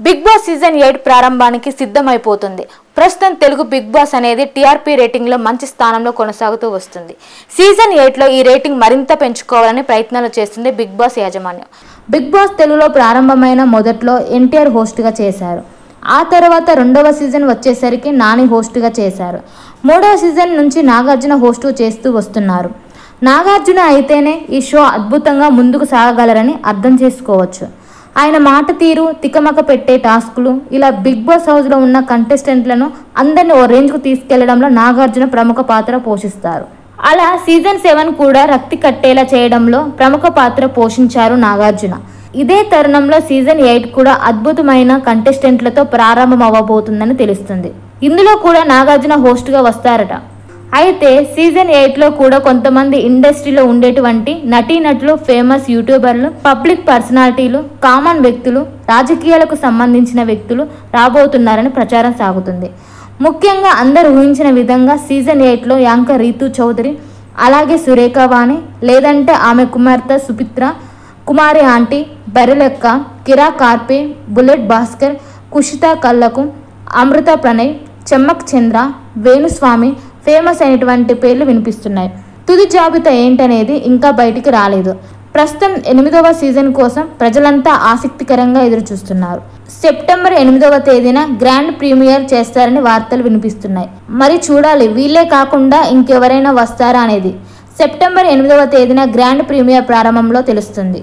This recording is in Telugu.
బిగ్ బాస్ సీజన్ 8 ప్రారంభానికి సిద్ధమైపోతుంది. ప్రస్తుతం తెలుగు బిగ్ బాస్ అనేది టీఆర్పీ రేటింగ్ లో మంచి స్థానంలో కొనసాగుతూ వస్తుంది. సీజన్ 8 లో ఈ రేటింగ్ మరింత పెంచుకోవాలని ప్రయత్నాలు చేస్తుంది బిగ్ బాస్ యాజమాన్యం. బిగ్ బాస్ తెలుగులో ప్రారంభమైన మొదట్లో ఎన్టీఆర్ హోస్ట్ గా చేశారు. ఆ తర్వాత రెండవ సీజన్ వచ్చేసరికి నాని హోస్ట్ గా చేశారు. మూడవ సీజన్ నుంచి నాగార్జున హోస్ట్ చేస్తూ వస్తున్నారు. నాగార్జున అయితేనే ఈ షో అద్భుతంగా ముందుకు సాగగలరని అర్థం చేసుకోవచ్చు. ఆయన మాట తీరు, తికమక పెట్టే టాస్కులు, ఇలా బిగ్ బాస్ హౌస్లో ఉన్న కంటెస్టెంట్లను అందరినీ ఓ రేంజ్కు తీసుకెళ్లడంలో నాగార్జున ప్రముఖ పాత్ర పోషిస్తారు. అలా సీజన్ 7 కూడా రక్తి కట్టేలా చేయడంలో ప్రముఖ పాత్ర పోషించారు నాగార్జున. ఇదే తరుణంలో సీజన్ 8 కూడా అద్భుతమైన కంటెస్టెంట్లతో ప్రారంభం అవ్వబోతుందని తెలుస్తుంది. ఇందులో కూడా నాగార్జున హోస్ట్గా వస్తారట. అయితే సీజన్ 8లో కూడా కొంతమంది ఇండస్ట్రీలో ఉండేటువంటి నటీనటులు, ఫేమస్ యూట్యూబర్లు, పబ్లిక్ పర్సనాలిటీలు, కామన్ వ్యక్తులు, రాజకీయాలకు సంబంధించిన వ్యక్తులు రాబోతున్నారని ప్రచారం సాగుతుంది. ముఖ్యంగా అందరూ ఊహించిన విధంగా సీజన్ 8లో యాంకర్ రీతూ చౌదరి, అలాగే సురేఖ వాణి, లేదంటే ఆమె కుమార్తె సుపిత్ర, కుమారి ఆంటీ, బెరలెక్క, కిరా కార్పే, బుల్లెట్ భాస్కర్, కుషిత కల్లకు, అమృత ప్రణయ్, చెమ్మక్ చంద్ర, వేణుస్వామి ఫేమస్ అయినటువంటి పేర్లు వినిపిస్తున్నాయి. తుది జాబితా ఏంటనేది ఇంకా బయటికి రాలేదు. ప్రస్తుతం 8వ సీజన్ కోసం ప్రజలంతా ఆసక్తికరంగా ఎదురుచూస్తున్నారు. సెప్టెంబర్ 8వ తేదీన గ్రాండ్ ప్రీమియర్ చేస్తారని వార్తలు వినిపిస్తున్నాయి. మరి చూడాలి వీళ్ళే కాకుండా ఇంకెవరైనా వస్తారా అనేది. సెప్టెంబర్ 8వ తేదీన గ్రాండ్ ప్రీమియర్ ప్రారంభంలో తెలుస్తుంది.